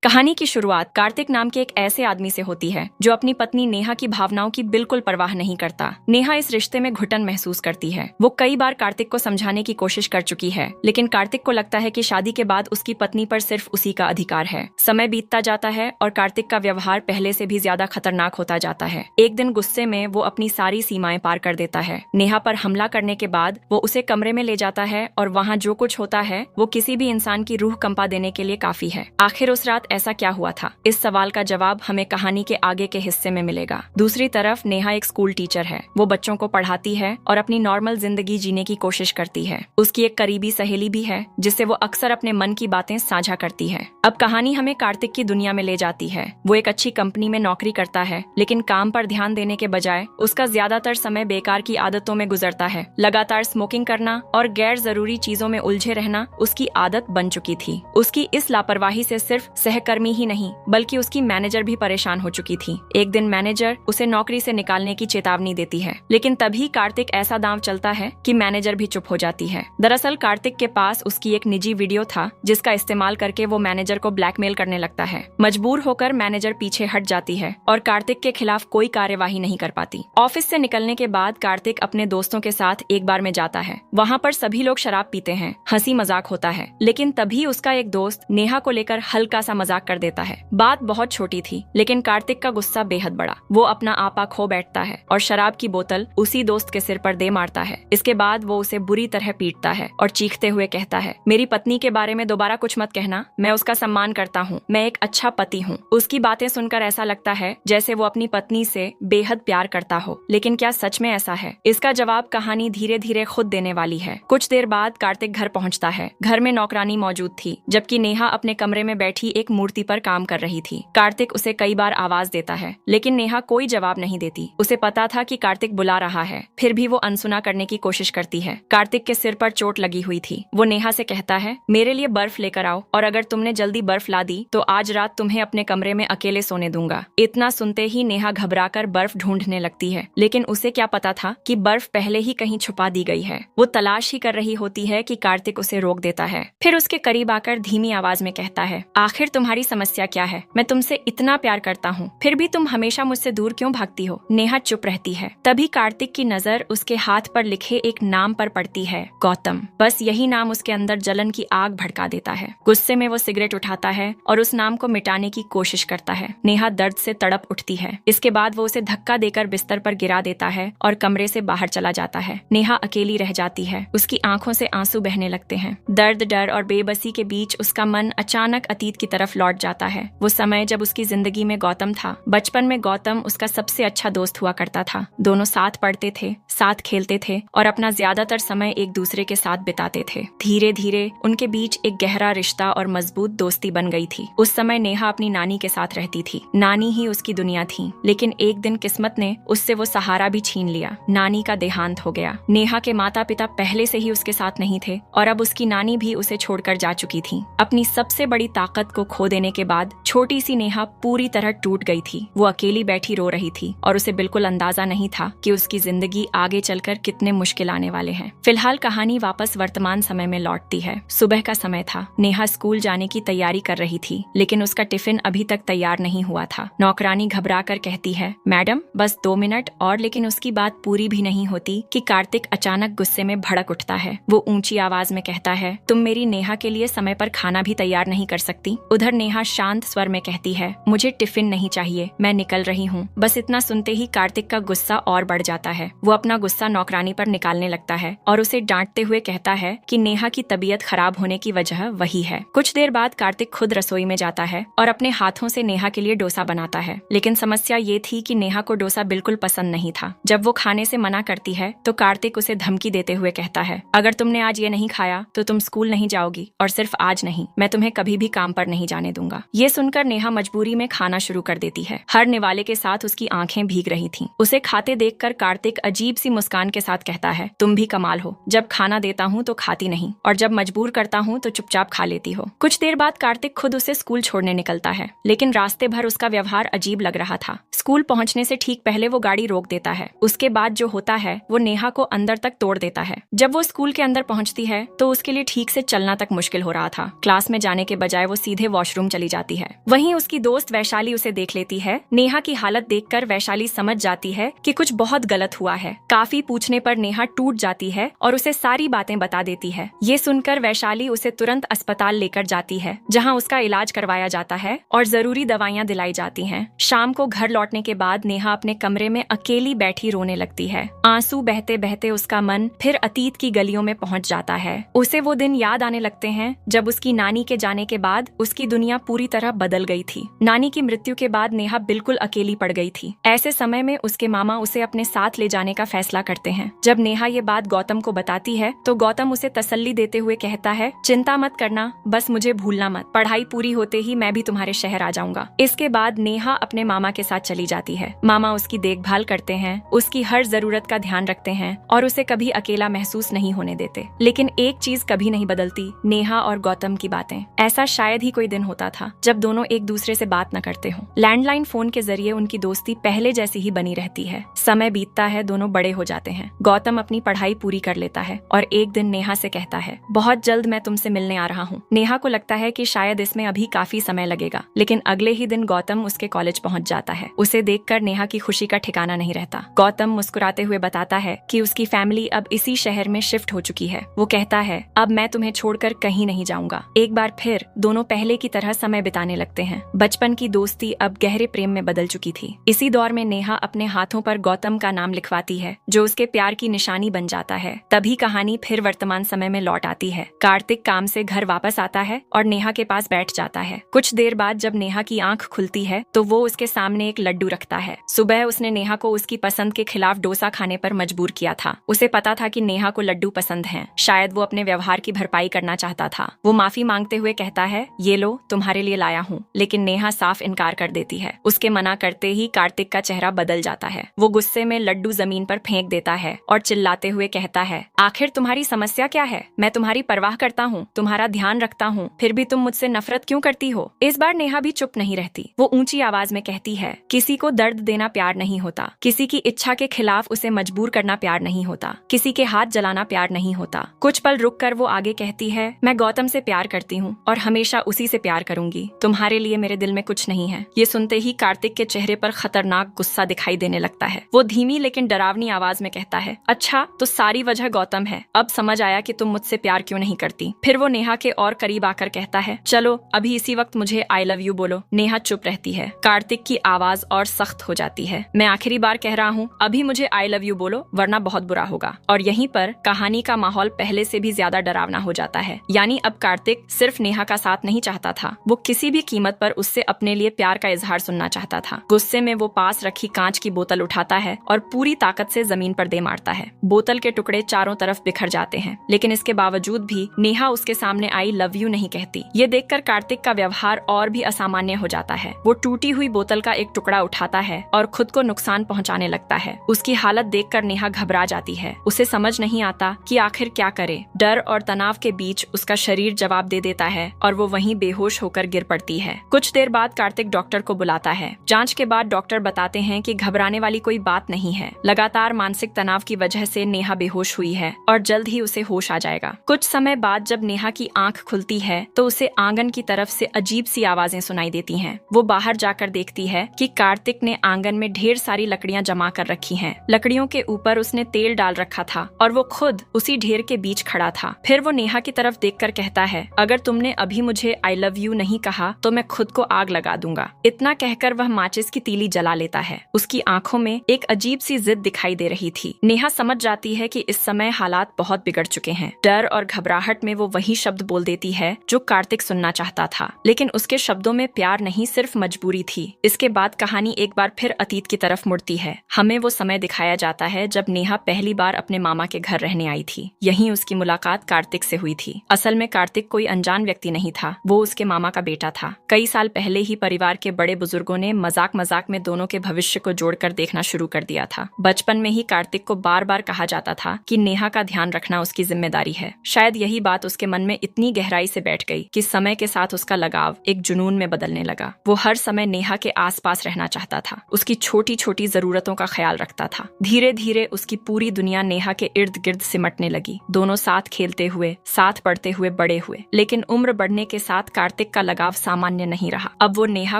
कहानी की शुरुआत कार्तिक नाम के एक ऐसे आदमी से होती है जो अपनी पत्नी नेहा की भावनाओं की बिल्कुल परवाह नहीं करता। नेहा इस रिश्ते में घुटन महसूस करती है। वो कई बार कार्तिक को समझाने की कोशिश कर चुकी है, लेकिन कार्तिक को लगता है कि शादी के बाद उसकी पत्नी पर सिर्फ उसी का अधिकार है। समय बीतता जाता है और कार्तिक का व्यवहार पहले से भी ज्यादा खतरनाक होता जाता है। एक दिन गुस्से में वो अपनी सारी सीमाएं पार कर देता है। नेहा पर हमला करने के बाद वो उसे कमरे में ले जाता है और वहाँ जो कुछ होता है वो किसी भी इंसान की रूह कंपा देने के लिए काफी है। आखिर उस रात ऐसा क्या हुआ था? इस सवाल का जवाब हमें कहानी के आगे के हिस्से में मिलेगा। दूसरी तरफ नेहा एक स्कूल टीचर है। वो बच्चों को पढ़ाती है और अपनी नॉर्मल जिंदगी जीने की कोशिश करती है। उसकी एक करीबी सहेली भी है जिससे वो अक्सर अपने मन की बातें साझा करती है। अब कहानी हमें कार्तिक की दुनिया में ले जाती है। वो एक अच्छी कंपनी में नौकरी करता है, लेकिन काम पर ध्यान देने के बजाय उसका ज्यादातर समय बेकार की आदतों में गुजरता है। लगातार स्मोकिंग करना और गैर जरूरी चीजों में उलझे रहना उसकी आदत बन चुकी थी। उसकी इस लापरवाही से सिर्फ सहकर्मी ही नहीं बल्कि उसकी मैनेजर भी परेशान हो चुकी थी। एक दिन मैनेजर उसे नौकरी से निकालने की चेतावनी देती है, लेकिन तभी कार्तिक ऐसा दांव चलता है कि मैनेजर भी चुप हो जाती है। दरअसल कार्तिक के पास उसकी एक निजी वीडियो था जिसका इस्तेमाल करके वो मैनेजर को ब्लैकमेल करने लगता है। मजबूर होकर मैनेजर पीछे हट जाती है और कार्तिक के खिलाफ कोई कार्यवाही नहीं कर पाती। ऑफिस से निकलने के बाद कार्तिक अपने दोस्तों के साथ एक बार में जाता है। वहाँ पर सभी लोग शराब पीते हैं, हंसी मजाक होता है, लेकिन तभी उसका एक दोस्त नेहा को लेकर हल्का सा मजाक कर देता है। बात बहुत छोटी थी, लेकिन कार्तिक का गुस्सा बेहद बड़ा। वो अपना आपा खो बैठता है और शराब की बोतल उसी दोस्त के सिर पर दे मारता है। इसके बाद वो उसे बुरी तरह पीटता है और चीखते हुए कहता है, मेरी पत्नी के बारे में दोबारा कुछ मत कहना, मैं उसका सम्मान करता हूँ, मैं एक अच्छा पति हूँ। उसकी बातें सुनकर ऐसा लगता है जैसे वो अपनी पत्नी से बेहद प्यार करता हो, लेकिन क्या सच में ऐसा है? इसका जवाब कहानी धीरे धीरे खुद देने वाली है। कुछ देर बाद कार्तिक घर पहुँचता है। घर में नौकरानी मौजूद थी, जबकि नेहा अपने कमरे में बैठी एक मूर्ति पर काम कर रही थी। कार्तिक उसे कई बार आवाज देता है, लेकिन नेहा कोई जवाब नहीं देती। उसे पता था कि कार्तिक बुला रहा है, फिर भी वो अनसुना करने की कोशिश करती है। कार्तिक के सिर पर चोट लगी हुई थी। वो नेहा से कहता है, मेरे लिए बर्फ लेकर आओ, और अगर तुमने जल्दी बर्फ ला दी तो आज रात तुम्हें अपने कमरे में अकेले सोने दूंगा। इतना सुनते ही नेहा घबराकर बर्फ ढूंढने लगती है, लेकिन उसे क्या पता था कि बर्फ पहले ही कहीं छुपा दी गई है। वो तलाश ही कर रही होती है कि कार्तिक उसे रोक देता है। फिर उसके करीब आकर धीमी आवाज में कहता है, आखिर तुम्हारी समस्या क्या है? मैं तुमसे इतना प्यार करता हूँ, फिर भी तुम हमेशा मुझसे दूर क्यों भागती हो? नेहा चुप रहती है। तभी कार्तिक की नजर उसके हाथ पर लिखे एक नाम पर पड़ती है, गौतम। बस यही नाम उसके अंदर जलन की आग भड़का देता है। गुस्से में वो सिगरेट उठाता है और उस नाम को मिटाने की कोशिश करता है। नेहा दर्द से तड़प उठती है। इसके बाद वो उसे धक्का देकर बिस्तर पर गिरा देता है और कमरे से बाहर चला जाता है। नेहा अकेली रह जाती है। उसकी आंखों से आंसू बहने लगते हैं। दर्द, डर और बेबसी के बीच उसका मन अचानक अतीत की तरफ लौट जाता है। वो समय जब उसकी जिंदगी में गौतम था। बचपन में गौतम उसका सबसे अच्छा दोस्त हुआ करता था। दोनों साथ पढ़ते थे, साथ खेलते थे और अपना ज्यादातर समय एक दूसरे के साथ बिताते थे। धीरे धीरे उनके बीच एक गहरा रिश्ता और मजबूत दोस्ती बन गई थी। उस समय नेहा अपनी नानी के साथ रहती थी। नानी ही उसकी दुनिया थी, लेकिन एक दिन किस्मत ने उससे वो सहारा भी छीन लिया। नानी का देहांत हो गया। नेहा के माता पिता पहले से ही उसके साथ नहीं थे और अब उसकी नानी भी उसे छोड़कर जा चुकी थी। अपनी सबसे बड़ी ताकत को खो देने के बाद छोटी सी नेहा पूरी तरह टूट गई थी। वो अकेली बैठी रो रही थी और उसे बिल्कुल अंदाजा नहीं था कि उसकी जिंदगी आगे चलकर कितने मुश्किल आने वाले हैं। फिलहाल कहानी वापस वर्तमान समय में लौटती है। सुबह का समय था। नेहा स्कूल जाने की तैयारी कर रही थी, लेकिन उसका टिफिन अभी तक तैयार नहीं हुआ था। नौकरानी घबरा कर कहती है, मैडम बस 2 मिनट और, लेकिन उसकी बात पूरी भी नहीं होती कि कार्तिक अचानक गुस्से में भड़क उठता है। वो ऊंची आवाज में कहता है, तुम मेरी नेहा के लिए समय पर खाना भी तैयार नहीं कर सकती? उधर नेहा शांत स्वर में कहती है, मुझे टिफिन नहीं चाहिए, मैं निकल रही हूँ। बस इतना सुनते ही कार्तिक का गुस्सा और बढ़ जाता है। वो अपना गुस्सा नौकरानी पर निकालने लगता है और उसे डांटते हुए कहता है कि नेहा की तबीयत खराब होने की वजह वही है। कुछ देर बाद कार्तिक खुद रसोई में जाता है और अपने हाथों से नेहा के लिए डोसा बनाता है, लेकिन समस्या ये थी कि नेहा को डोसा बिल्कुल पसंद नहीं था। जब वो खाने से मना करती है तो कार्तिक उसे धमकी देते हुए कहता है, अगर तुमने आज ये नहीं खाया तो तुम स्कूल नहीं जाओगी, और सिर्फ आज नहीं, मैं तुम्हें कभी भी काम पर नहीं जाने दूंगा। ये सुनकर नेहा मजबूरी में खाना शुरू कर देती है। हर निवाले के साथ उसकी आंखें भीग रही थीं। उसे खाते देखकर कार्तिक अजीब सी मुस्कान के साथ कहता है, तुम भी कमाल हो, जब खाना देता हूँ तो खाती नहीं, और जब मजबूर करता हूँ तो चुपचाप खा लेती हो। कुछ देर बाद कार्तिक खुद उसे स्कूल छोड़ने निकलता है, लेकिन रास्ते भर उसका व्यवहार अजीब लग रहा था। स्कूल पहुंचने से ठीक पहले वो गाड़ी रोक देता है। उसके बाद जो होता है वो नेहा को अंदर तक तोड़ देता है। जब वो स्कूल के अंदर पहुंचती है तो उसके लिए ठीक से चलना तक मुश्किल हो रहा था। क्लास में जाने के बजाय वो सीधे वॉशरूम वॉशरूम चली जाती है। वहीं उसकी दोस्त वैशाली उसे देख लेती है। नेहा की हालत देखकर वैशाली समझ जाती है कि कुछ बहुत गलत हुआ है। काफी पूछने पर नेहा टूट जाती है और उसे सारी बातें बता देती है। ये सुनकर वैशाली उसे तुरंत अस्पताल लेकर जाती है, जहाँ उसका इलाज करवाया जाता है और जरूरी दवाइयाँ दिलाई जाती हैं। शाम को घर लौटने के बाद नेहा अपने कमरे में अकेली बैठी रोने लगती है। आंसू बहते बहते उसका मन फिर अतीत की गलियों में पहुंच जाता है। उसे वो दिन याद आने लगते हैं जब उसकी नानी के जाने के बाद उसकी दुनिया पूरी तरह बदल गई थी। नानी की मृत्यु के बाद नेहा बिल्कुल अकेली पड़ गई थी। ऐसे समय में उसके मामा उसे अपने साथ ले जाने का फैसला करते हैं। जब नेहा ये बात गौतम को बताती है तो गौतम उसे तसल्ली देते हुए कहता है, चिंता मत करना, बस मुझे भूलना मत। पढ़ाई पूरी होते ही मैं भी तुम्हारे शहर आ जाऊंगा। इसके बाद नेहा अपने मामा के साथ चली जाती है। मामा उसकी देखभाल करते हैं, उसकी हर जरूरत का ध्यान रखते हैं और उसे कभी अकेला महसूस नहीं होने देते। लेकिन एक चीज कभी नहीं बदलती, नेहा और गौतम की बातें। ऐसा शायद ही कोई दिन होता था जब दोनों एक दूसरे से बात न करते हों। लैंडलाइन फोन के जरिए उनकी दोस्ती पहले जैसी ही बनी रहती है। समय बीतता है, दोनों बड़े हो जाते हैं। गौतम अपनी पढ़ाई पूरी कर लेता है और एक दिन नेहा से कहता है, बहुत जल्द मैं तुमसे मिलने आ रहा हूँ। नेहा को लगता है कि शायद इसमें अभी काफी समय लगेगा, लेकिन अगले ही दिन गौतम उसके कॉलेज पहुँच जाता है। उसे देखकर नेहा की खुशी का ठिकाना नहीं रहता। गौतम मुस्कुराते हुए बताता है कि उसकी फैमिली अब इसी शहर में शिफ्ट हो चुकी है। वो कहता है, अब मैं तुम्हें छोड़कर कहीं नहीं जाऊंगा। एक बार फिर दोनों पहले की तरह समय बिताने लगते हैं। बचपन की दोस्ती अब गहरे प्रेम में बदल चुकी थी। इसी दौर में नेहा अपने हाथों पर गौतम का नाम लिखवाती है, जो उसके प्यार की निशानी बन जाता है। तभी कहानी फिर वर्तमान समय में लौट आती है। कार्तिक काम से घर वापस आता है और नेहा के पास बैठ जाता है। कुछ देर बाद जब नेहा की आंख खुलती है तो वो उसके सामने एक लड्डू रखता है। सुबह उसने नेहा को उसकी पसंद के खिलाफ डोसा खाने पर मजबूर किया था। उसे पता था कि नेहा को लड्डू पसंद हैं। शायद वो अपने व्यवहार की भरपाई करना चाहता था। वो माफी मांगते हुए कहता है, ये लो, तुम्हारे लिए लाया हूँ। लेकिन नेहा साफ इनकार कर देती है। उसके मना करते ही कार्तिक का चेहरा बदल जाता है। वो गुस्से में लड्डू जमीन पर फेंक देता है और चिल्लाते हुए कहता है, आखिर तुम्हारी समस्या क्या है? मैं तुम्हारी परवाह करता हूँ, तुम्हारा ध्यान रखता हूँ, फिर भी तुम मुझसे नफरत क्यों करती हो? इस बार नेहा भी चुप नहीं रहती। वो ऊंची आवाज में कहती है, किसी को दर्द देना प्यार नहीं होता, किसी की इच्छा के खिलाफ उसे मजबूर करना प्यार नहीं होता, किसी के हाथ जलाना प्यार नहीं होता। कुछ पल रुककर वो आगे कहती है, मैं गौतम से प्यार करती हूँ और हमेशा उसी से प्यार करूंगी। तुम्हारे लिए मेरे दिल में कुछ नहीं है। ये सुनते ही कार्तिक के चेहरे पर खतरनाक गुस्सा दिखाई देने लगता है। वो धीमी लेकिन डरावनी आवाज में कहता है, अच्छा तो सारी वजह गौतम है। अब समझ आया कि तुम मुझसे प्यार क्यों नहीं करती। फिर वो नेहा के और करीब आकर कहता है, चलो अभी इसी वक्त मुझे आई लव यू बोलो। नेहा चुप रहती है। कार्तिक की आवाज और सख्त हो जाती है, मैं आखिरी बार कह रहा हूँ, अभी मुझे आई लव यू बोलो वरना बहुत बुरा होगा। और यहीं पर कहानी का माहौल पहले से भी ज्यादा डरावना हो जाता है। यानी अब कार्तिक सिर्फ नेहा का साथ नहीं चाहता था, वो किसी भी कीमत पर उससे अपने लिए प्यार का इजहार सुनना चाहता था। गुस्से में वो पास रखी कांच की बोतल उठाता है और पूरी ताकत से जमीन पर दे मारता है। बोतल के टुकड़े चारों तरफ बिखर जाते हैं, लेकिन इसके बावजूद भी नेहा उसके सामने आई लव यू नहीं कहती। ये देखकर कार्तिक का व्यवहार और भी असामान्य हो जाता है। वो टूटी हुई बोतल का एक टुकड़ा उठाता है और खुद को नुकसान पहुंचाने लगता है। उसकी हालत देखकर नेहा घबरा जाती है। उसे समझ नहीं आता कि आखिर क्या करे। डर और तनाव के बीच उसका शरीर जवाब दे देता है और वो वहीं बेहोश होकर गिर पड़ती है। कुछ देर बाद कार्तिक डॉक्टर को बुलाता है। जांच के बाद डॉक्टर बताते हैं कि घबराने वाली कोई बात नहीं है। लगातार मानसिक तनाव की वजह से नेहा बेहोश हुई है और जल्द ही उसे होश आ जाएगा। कुछ समय बाद जब नेहा की आंख खुलती है तो उसे आंगन की तरफ से अजीब सी आवाजें सुनाई देती हैं। वो बाहर जाकर देखती है कि कार्तिक ने आंगन में ढेर सारी लकड़ियां जमा कर रखी हैं। लकड़ियों के ऊपर उसने तेल डाल रखा था और वो खुद उसी ढेर के बीच खड़ा था। फिर वो नेहा की तरफ देखकर कहता है, अगर तुमने अभी मुझे आई लव यू नहीं कहा तो मैं खुद को आग लगा दूंगा। इतना कहकर वह माचिस की तीली जला लेता है। उसकी आंखों में एक अजीब सी जिद दिखाई दे रही थी। नेहा समझ जाती है कि इस समय हालात बहुत बिगड़ चुके हैं। डर और घबराहट में वो वही शब्द बोल देती है जो कार्तिक सुनना चाहता था, लेकिन उसके शब्दों में प्यार नहीं, सिर्फ मजबूरी थी। इसके बाद कहानी एक बार फिर अतीत की तरफ मुड़ती है। हमें वो समय दिखाया जाता है जब नेहा पहली बार अपने मामा के घर रहने आई थी। यहीं उसकी मुलाकात कार्तिक से हुई थी। असल में कार्तिक कोई अनजान व्यक्ति नहीं था, वो उसके मामा का बेटा था। कई साल पहले ही परिवार के बड़े बुजुर्गों ने मजाक मजाक में दोनों के भविष्य को जोड़कर देखना शुरू कर दिया था। बचपन में ही कार्तिक को बार बार कहा जाता था कि नेहा का ध्यान रखना उसकी जिम्मेदारी है। शायद यही बात उसके मन में इतनी गहराई से बैठ गई कि समय के साथ उसका लगाव एक जुनून में बदलने लगा। वो हर समय नेहा के आसपास रहना चाहता था, उसकी छोटी छोटी जरूरतों का ख्याल रखता था। धीरे धीरे उसकी पूरी दुनिया नेहा के इर्द गिर्द सिमटने लगी। दोनों साथ खेलते हुए, साथ पढ़ते हुए बड़े हुए। लेकिन उम्र बढ़ने के साथ कार्तिक कार्तिक का लगाव सामान्य नहीं रहा। अब वो नेहा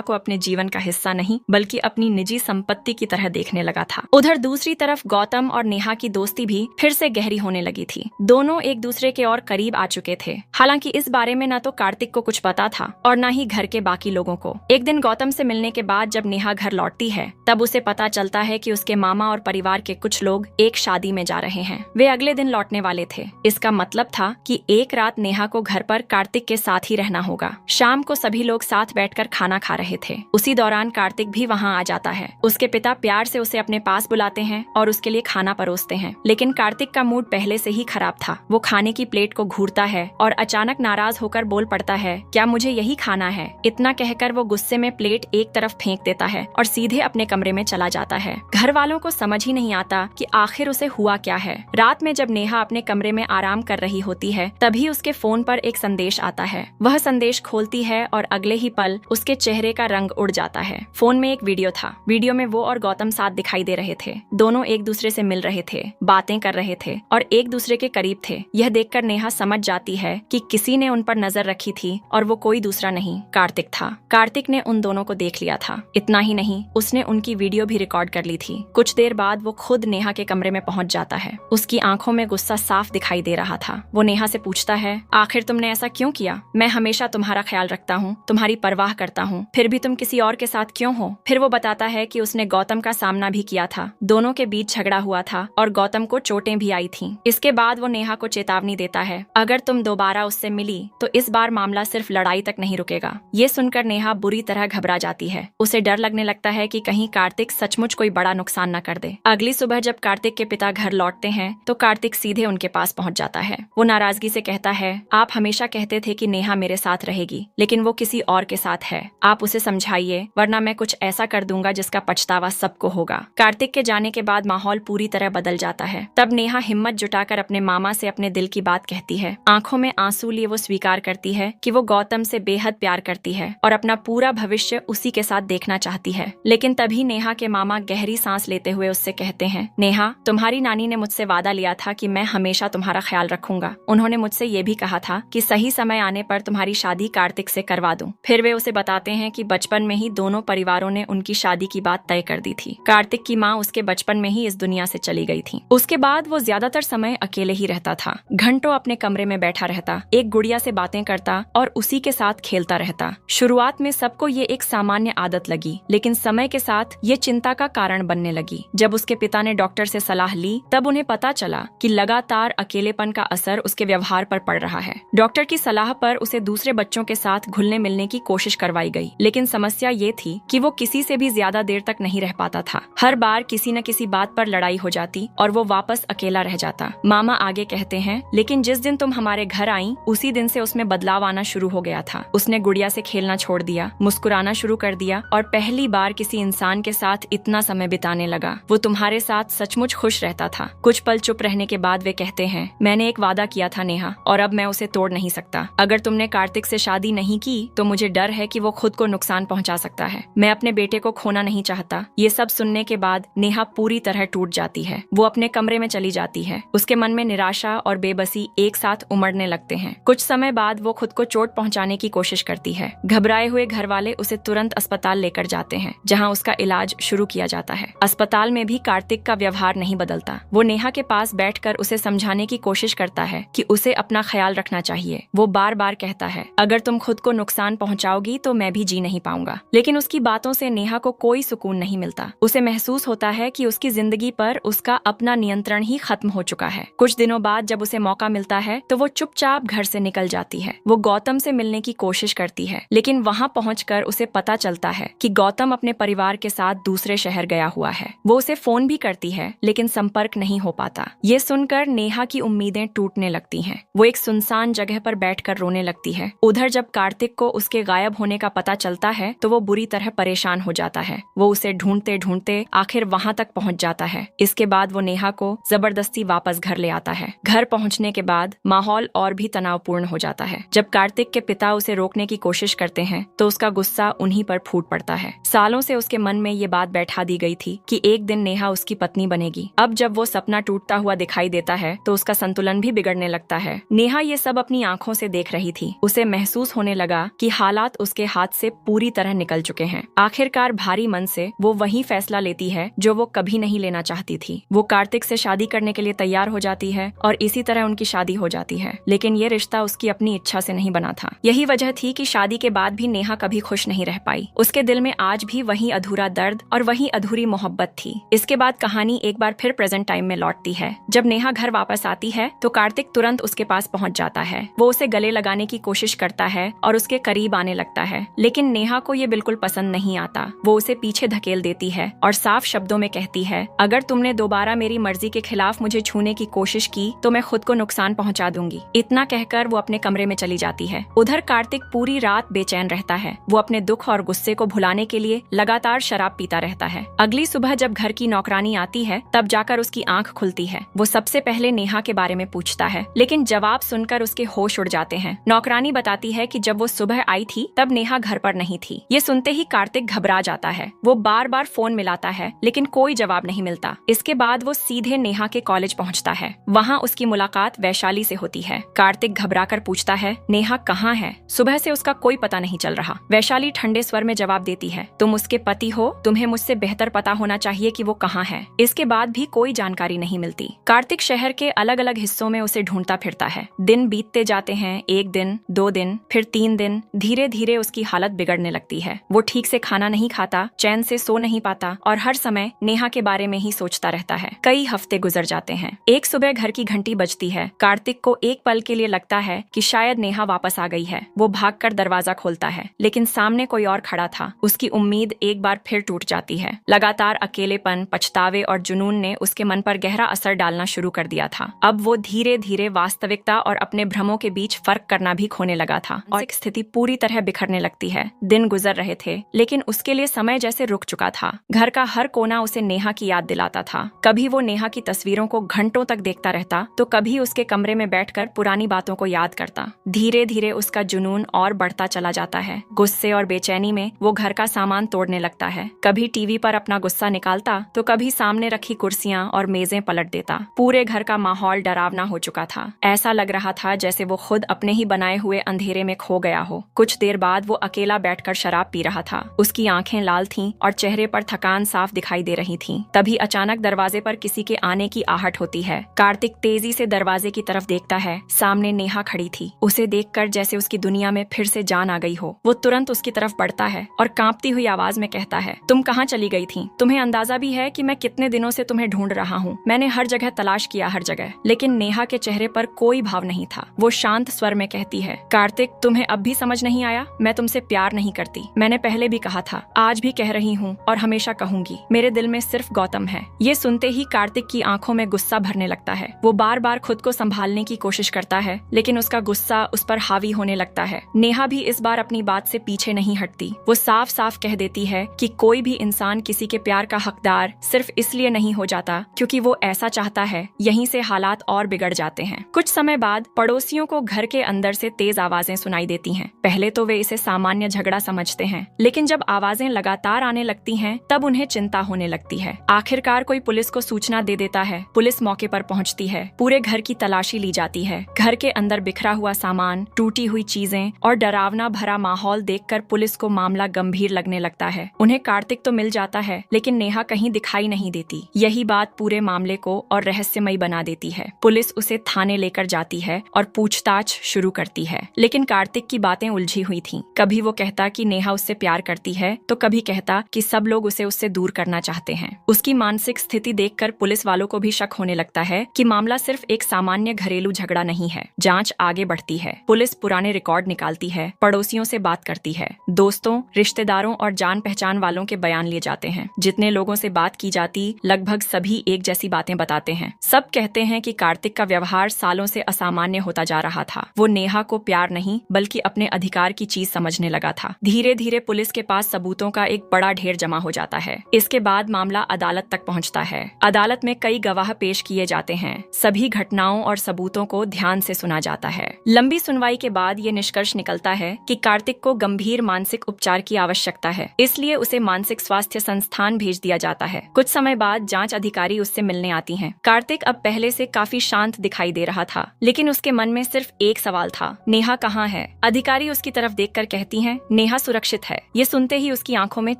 को अपने जीवन का हिस्सा नहीं बल्कि अपनी निजी संपत्ति की तरह देखने लगा था। उधर दूसरी तरफ गौतम और नेहा की दोस्ती भी फिर से गहरी होने लगी थी। दोनों एक दूसरे के और करीब आ चुके थे। हालांकि इस बारे में न तो कार्तिक को कुछ पता था और न ही घर के बाकी लोगों को। एक दिन गौतम से मिलने के बाद जब नेहा घर लौटती है तब उसे पता चलता है कि उसके मामा और परिवार के कुछ लोग एक शादी में जा रहे हैं। वे अगले दिन लौटने वाले थे। इसका मतलब था कि एक रात नेहा को घर पर कार्तिक के साथ ही रहना होगा। शाम को सभी लोग साथ बैठकर खाना खा रहे थे। उसी दौरान कार्तिक भी वहाँ आ जाता है। उसके पिता प्यार से उसे अपने पास बुलाते हैं और उसके लिए खाना परोसते हैं। लेकिन कार्तिक का मूड पहले से ही खराब था। वो खाने की प्लेट को घूरता है और अचानक नाराज होकर बोल पड़ता है, क्या मुझे यही खाना है? इतना कहकर वो गुस्से में प्लेट एक तरफ फेंक देता है और सीधे अपने कमरे में चला जाता है। घर वालों को समझ ही नहीं आता कि आखिर उसे हुआ क्या है। रात में जब नेहा अपने कमरे में आराम कर रही होती है तभी उसके फोन पर एक संदेश आता है। वह संदेश खोलती है और अगले ही पल उसके चेहरे का रंग उड़ जाता है। फोन में एक वीडियो था। वीडियो में वो और गौतम साथ दिखाई दे रहे थे। दोनों एक दूसरे से मिल रहे थे, बातें कर रहे थे और एक दूसरे के करीब थे। यह देखकर नेहा समझ जाती है कि किसी ने उन पर नजर रखी थी और वो कोई दूसरा नहीं कार्तिक था। कार्तिक ने उन दोनों को देख लिया था। इतना ही नहीं, उसने उनकी वीडियो भी रिकॉर्ड कर ली थी। कुछ देर बाद वो खुद नेहा के कमरे में पहुंच जाता है। उसकी आंखों में गुस्सा साफ दिखाई दे रहा था। वो नेहा से पूछता है, आखिर तुमने ऐसा क्यों किया? मैं हमेशा तुम्हारा ख्याल रखता हूँ, तुम्हारी परवाह करता हूँ, फिर भी तुम किसी और के साथ क्यों हो? फिर वो बताता है कि उसने गौतम का सामना भी किया था। दोनों के बीच झगड़ा हुआ था और गौतम को चोटें भी आई थीं। इसके बाद वो नेहा को चेतावनी देता है, अगर तुम दोबारा उससे मिली तो इस बार मामला सिर्फ लड़ाई तक नहीं रुकेगा। ये सुनकर नेहा बुरी तरह घबरा जाती है। उसे डर लगने लगता है कि कहीं कार्तिक सचमुच कोई बड़ा नुकसान न कर दे। अगली सुबह जब कार्तिक के पिता घर लौटते हैं तो कार्तिक सीधे उनके पास पहुंच जाता है। वो नाराजगी से कहता है, आप हमेशा कहते थे कि नेहा मेरे साथ रहेगी, लेकिन वो किसी और के साथ है। आप उसे समझाइए, वरना मैं कुछ ऐसा कर दूंगा जिसका पछतावा सबको होगा। कार्तिक के जाने के बाद माहौल पूरी तरह बदल जाता है। तब नेहा हिम्मत जुटाकर अपने मामा से अपने दिल की बात कहती है। आंखों में आंसू लिए वो स्वीकार करती है कि वो गौतम से बेहद प्यार करती है और अपना पूरा भविष्य उसी के साथ देखना चाहती है। लेकिन तभी नेहा के मामा गहरी सांस लेते हुए उससे कहते हैं, नेहा, तुम्हारी नानी ने मुझसे वादा लिया था कि मैं हमेशा तुम्हारा ख्याल रखूंगा। उन्होंने मुझसे ये भी कहा था कि सही समय आने पर तुम्हारी शादी कार्तिक से करवा दूं। फिर वे उसे बताते हैं कि बचपन में ही दोनों परिवारों ने उनकी शादी की बात तय कर दी थी। कार्तिक की माँ उसके बचपन में ही इस दुनिया से चली गई थी। उसके बाद वो ज्यादातर समय अकेले ही रहता था। घंटों अपने कमरे में बैठा रहता, एक गुड़िया से बातें करता और उसी के साथ खेलता रहता। शुरुआत में सबको ये एक सामान्य आदत लगी, लेकिन समय के साथ ये चिंता का कारण बनने लगी। जब उसके पिता ने डॉक्टर से सलाह ली तब उन्हें पता चला कि लगातार अकेलेपन का असर उसके व्यवहार पर पड़ रहा है। डॉक्टर की सलाह पर उसे दूसरे बच्चों के साथ घुलने मिलने की कोशिश करवाई गई, लेकिन समस्या ये थी कि वो किसी से भी ज्यादा देर तक नहीं रह पाता था। हर बार किसी न किसी बात पर लड़ाई हो जाती और वो वापस अकेला रह जाता। मामा आगे कहते हैं, लेकिन जिस दिन तुम हमारे घर आई उसी दिन से उसमें बदलाव आना शुरू हो गया था। उसने गुड़िया से खेलना छोड़ दिया, मुस्कुराना शुरू कर दिया और पहली बार किसी इंसान के साथ इतना समय बिताने लगा। वो तुम्हारे साथ सचमुच खुश रहता था। कुछ पल चुप रहने के बाद वे कहते हैं, मैंने एक वादा किया था नेहा, और अब मैं उसे तोड़ नहीं सकता। अगर तुमने कार्तिक से शादी नहीं की तो मुझे डर है कि वो खुद को नुकसान पहुंचा सकता है। मैं अपने बेटे को खोना नहीं चाहता। ये सब सुनने के बाद नेहा पूरी तरह टूट जाती है। वो अपने कमरे में चली जाती है। उसके मन में निराशा और बेबसी एक साथ उमड़ने लगते हैं। कुछ समय बाद वो खुद को चोट पहुंचाने की कोशिश करती है। घबराए हुए घर वाले उसे तुरंत अस्पताल लेकर जाते हैं, जहां उसका इलाज शुरू किया जाता है। अस्पताल में भी कार्तिक का व्यवहार नहीं बदलता। वो नेहा के पास बैठकर उसे समझाने की कोशिश करता है कि उसे अपना ख्याल रखना चाहिए। वो बार बार कहता है, अगर तुम खुद को नुकसान पहुंचाओगी तो मैं भी जी नहीं पाऊंगा। लेकिन उसकी बातों से नेहा को कोई सुकून नहीं मिलता। उसे महसूस होता है कि उसकी जिंदगी पर उसका अपना नियंत्रण ही खत्म हो चुका है। कुछ दिनों बाद जब उसे मौका मिलता है तो वो चुपचाप घर से निकल जाती है। वो गौतम से मिलने की कोशिश करती है, लेकिन वहां पहुंचकर उसे पता चलता है कि गौतम अपने परिवार के साथ दूसरे शहर गया हुआ है। वो उसे फोन भी करती है, लेकिन संपर्क नहीं हो पाता। ये सुनकर नेहा की उम्मीदें टूटने लगती हैं। वो एक सुनसान जगह पर बैठकर रोने लगती है। उधर जब कार्तिक को उसके गायब होने का पता चलता है तो वो बुरी तरह परेशान हो जाता है। वो उसे ढूंढते ढूंढते आखिर वहां तक पहुंच जाता है। इसके बाद वो नेहा को जबरदस्ती वापस घर ले आता है। घर पहुंचने के बाद माहौल और भी तनावपूर्ण हो जाता है। जब कार्तिक के पिता उसे रोकने की कोशिश करते हैं तो उसका गुस्सा उन्हीं पर फूट पड़ता है। सालों से उसके मन में ये बात बैठा दी गई थी कि एक दिन नेहा उसकी पत्नी बनेगी। अब जब वो सपना टूटता हुआ दिखाई देता है तो उसका संतुलन भी बिगड़ने लगता है। नेहा ये सब अपनी आंखों से देख रही थी। उसे महसूस महसूस होने लगा कि हालात उसके हाथ से पूरी तरह निकल चुके हैं। आखिरकार भारी मन से वो वही फैसला लेती है जो वो कभी नहीं लेना चाहती थी। वो कार्तिक से शादी करने के लिए तैयार हो जाती है और इसी तरह उनकी शादी हो जाती है। लेकिन ये रिश्ता उसकी अपनी इच्छा से नहीं बना था। यही वजह थी कि शादी के बाद भी नेहा कभी खुश नहीं रह पाई। उसके दिल में आज भी वही अधूरा दर्द और वही अधूरी मोहब्बत थी। इसके बाद कहानी एक बार फिर प्रेजेंट टाइम में लौटती है। जब नेहा घर वापस आती है तो कार्तिक तुरंत उसके पास पहुंच जाता है। वो उसे गले लगाने की कोशिश करता है और उसके करीब आने लगता है, लेकिन नेहा को ये बिल्कुल पसंद नहीं आता। वो उसे पीछे धकेल देती है और साफ शब्दों में कहती है, अगर तुमने दोबारा मेरी मर्जी के खिलाफ मुझे छूने की कोशिश की तो मैं खुद को नुकसान पहुंचा दूंगी। इतना कहकर वो अपने कमरे में चली जाती है। उधर कार्तिक पूरी रात बेचैन रहता है। वो अपने दुख और गुस्से को भुलाने के लिए लगातार शराब पीता रहता है। अगली सुबह जब घर की नौकरानी आती है तब जाकर उसकी आंख खुलती है। वो सबसे पहले नेहा के बारे में पूछता है, लेकिन जवाब सुनकर उसके होश उड़ जाते हैं। नौकरानी बताती है कि जब वो सुबह आई थी तब नेहा घर पर नहीं थी। ये सुनते ही कार्तिक घबरा जाता है। वो बार बार फोन मिलाता है लेकिन कोई जवाब नहीं मिलता। इसके बाद वो सीधे नेहा के कॉलेज पहुंचता है। वहाँ उसकी मुलाकात वैशाली से होती है। कार्तिक घबरा कर पूछता है, नेहा कहाँ है? सुबह से उसका कोई पता नहीं चल रहा। वैशाली ठंडे स्वर में जवाब देती है, तुम उसके पति हो, तुम्हें मुझसे बेहतर पता होना चाहिए कि वो कहाँ है। इसके बाद भी कोई जानकारी नहीं मिलती। कार्तिक शहर के अलग अलग हिस्सों में उसे ढूंढता फिरता है। दिन बीतते जाते हैं, 1 दिन, 2 दिन, फिर 3 दिन। धीरे धीरे उसकी हालत बिगड़ने लगती है। वो ठीक से खाना नहीं खाता, चैन से सो नहीं पाता और हर समय नेहा के बारे में ही सोचता रहता है। कई हफ्ते गुजर जाते हैं। एक सुबह घर की घंटी बजती है। कार्तिक को एक पल के लिए लगता है कि शायद नेहा वापस आ गई है। वो भागकर दरवाजा खोलता है, लेकिन सामने कोई और खड़ा था। उसकी उम्मीद एक बार फिर टूट जाती है। लगातार अकेलेपन, पछतावे और जुनून ने उसके मन पर गहरा असर डालना शुरू कर दिया था। अब वो धीरे धीरे वास्तविकता और अपने भ्रमों के बीच फर्क करना भी खोने लगा था और एक स्थिति पूरी तरह बिखरने लगती है। दिन गुजर रहे थे, लेकिन उसके लिए समय जैसे रुक चुका था। घर का हर कोना उसे नेहा की याद दिलाता था। कभी वो नेहा की तस्वीरों को घंटों तक देखता रहता तो कभी उसके कमरे में बैठकर पुरानी बातों को याद करता। धीरे धीरे उसका जुनून और बढ़ता चला जाता है। गुस्से और बेचैनी में वो घर का सामान तोड़ने लगता है। कभी टीवी पर अपना गुस्सा निकालता तो कभी सामने रखी कुर्सियां और मेजें पलट देता। पूरे घर का माहौल डरावना हो चुका था। ऐसा लग रहा था जैसे वो खुद अपने ही बनाए हुए अंधेरे में खो गया हो। कुछ देर बाद वो अकेला बैठकर शराब पी रहा था। उसकी आंखें लाल थीं और चेहरे पर थकान साफ दिखाई दे रही थी। तभी अचानक दरवाजे पर किसी के आने की आहट होती है। कार्तिक तेजी से दरवाजे की तरफ देखता है। सामने नेहा खड़ी थी। उसे देखकर जैसे उसकी दुनिया में फिर से जान आ गई हो। वो तुरंत उसकी तरफ बढ़ता है और कांपती हुई आवाज में कहता है, तुम कहाँ चली गई थी? तुम्हें अंदाजा भी है कि मैं कितने दिनों से तुम्हें ढूंढ रहा हूँ। मैंने हर जगह तलाश किया, हर जगह, लेकिन नेहा के चेहरे पर कोई भाव नहीं था। वो शांत स्वर में कहती है, कार्तिक, तुम्हें अब भी समझ नहीं आया? मैं तुमसे प्यार नहीं करती। मैंने पहले भी कहा था, आज भी कह रही हूँ और हमेशा कहूंगी। मेरे दिल में सिर्फ गौतम है। ये सुनते ही कार्तिक की आंखों में गुस्सा भरने लगता है। वो बार बार खुद को संभालने की कोशिश करता है, लेकिन उसका गुस्सा उस पर हावी होने लगता है। नेहा भी इस बार अपनी बात से पीछे नहीं हटती। वो साफ साफ कह देती है कि कोई भी इंसान किसी के प्यार का हकदार सिर्फ इसलिए नहीं हो जाता क्योंकि वो ऐसा चाहता है। यहीं से हालात और बिगड़ जाते हैं। कुछ समय बाद पड़ोसियों को घर के अंदर से तेज आवाजें सुनाई देती हैं। पहले तो वे इसे सामान्य झगड़ा समझते हैं, लेकिन जब आवाजें लगातार आने लगती हैं, तब उन्हें चिंता होने लगती है। आखिरकार कोई पुलिस को सूचना दे देता है। पुलिस मौके पर पहुंचती है। पूरे घर की तलाशी ली जाती है। घर के अंदर बिखरा हुआ सामान, टूटी हुई चीजें और डरावना भरा माहौल देखकर पुलिस को मामला गंभीर लगने लगता है। उन्हें कार्तिक तो मिल जाता है, लेकिन नेहा कहीं दिखाई नहीं देती। यही बात पूरे मामले को और रहस्यमयी बना देती है। पुलिस उसे थाने लेकर जाती है और पूछताछ शुरू करती है, लेकिन कार्तिक की बातें उलझी हुई थीं। कभी वो कहता कि नेहा उससे प्यार करती है, तो कभी कहता कि सब लोग उसे उससे दूर करना चाहते हैं। उसकी मानसिक स्थिति देखकर पुलिस वालों को भी शक होने लगता है कि मामला सिर्फ एक सामान्य घरेलू झगड़ा नहीं है। जांच आगे बढ़ती है। पुलिस पुराने रिकॉर्ड निकालती है, पड़ोसियों से बात करती है, दोस्तों, रिश्तेदारों और जान पहचान वालों के बयान लिए जाते हैं। जितने लोगों से बात की जाती, लगभग सभी एक जैसी बातें बताते हैं। सब कहते हैं कि कार्तिक का व्यवहार सालों से असामान्य होता जा रहा था। वो नेहा को प्यार नहीं बल्कि अपने अधिकार की चीज समझने लगा था। धीरे धीरे पुलिस के पास सबूतों का एक बड़ा ढेर जमा हो जाता है। इसके बाद मामला अदालत तक पहुंचता है। अदालत में कई गवाह पेश किए जाते हैं। सभी घटनाओं और सबूतों को ध्यान से सुना जाता है। लंबी सुनवाई के बाद ये निष्कर्ष निकलता है कि कार्तिक को गंभीर मानसिक उपचार की आवश्यकता है, इसलिए उसे मानसिक स्वास्थ्य संस्थान भेज दिया जाता है। कुछ समय बाद जांच अधिकारी उससे मिलने आती हैं। कार्तिक अब पहले से काफी शांत दिखाई दे रहा था, लेकिन उसके मन में सिर्फ एक सवाल था, नेहा कहाँ है? है। अधिकारी उसकी तरफ देखकर कहती हैं, नेहा सुरक्षित है। ये सुनते ही उसकी आंखों में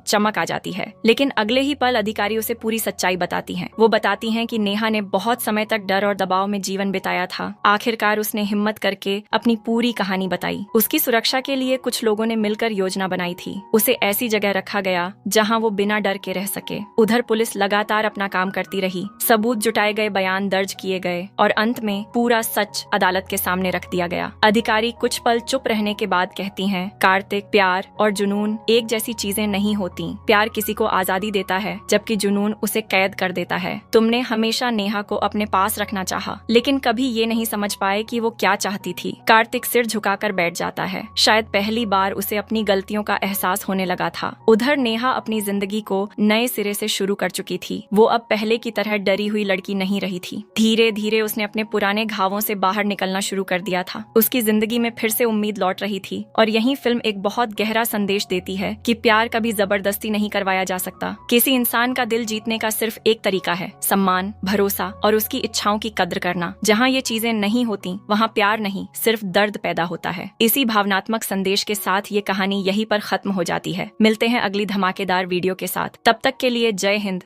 चमक आ जाती है, लेकिन अगले ही पल अधिकारी उसे पूरी सच्चाई बताती हैं। वो बताती हैं कि नेहा ने बहुत समय तक डर और दबाव में जीवन बिताया था। आखिरकार उसने हिम्मत करके अपनी पूरी कहानी बताई। उसकी सुरक्षा के लिए कुछ लोगों ने मिलकर योजना बनाई थी। उसे ऐसी जगह रखा गया जहां वो बिना डर के रह सके। उधर पुलिस लगातार अपना काम करती रही। सबूत जुटाए गए, बयान दर्ज किए गए और अंत में पूरा सच अदालत के सामने रख दिया गया। अधिकारी कुछ पल चुप रहने के बाद कहती हैं, कार्तिक, प्यार और जुनून एक जैसी चीजें नहीं होती। प्यार किसी को आजादी देता है, जबकि जुनून उसे कैद कर देता है। तुमने हमेशा नेहा को अपने पास रखना चाहा, लेकिन कभी ये नहीं समझ पाए कि वो क्या चाहती थी। कार्तिक सिर झुकाकर बैठ जाता है। शायद पहली बार उसे अपनी गलतियों का एहसास होने लगा था। उधर नेहा अपनी जिंदगी को नए सिरे से शुरू कर चुकी थी। वो अब पहले की तरह डरी हुई लड़की नहीं रही थी। धीरे धीरे उसने अपने पुराने घावों से बाहर निकलना शुरू कर दिया था। उसकी जिंदगी में फिर से उम्मीद लौट रही थी। और यही फिल्म एक बहुत गहरा संदेश देती है कि प्यार कभी जबरदस्ती नहीं करवाया जा सकता। किसी इंसान का दिल जीतने का सिर्फ एक तरीका है, सम्मान, भरोसा और उसकी इच्छाओं की कद्र करना। जहाँ ये चीजें नहीं होती, वहाँ प्यार नहीं, सिर्फ दर्द पैदा होता है। इसी भावनात्मक संदेश के साथ ये कहानी यहीं पर खत्म हो जाती है। मिलते हैं अगली धमाकेदार वीडियो के साथ। तब तक के लिए जय हिंद।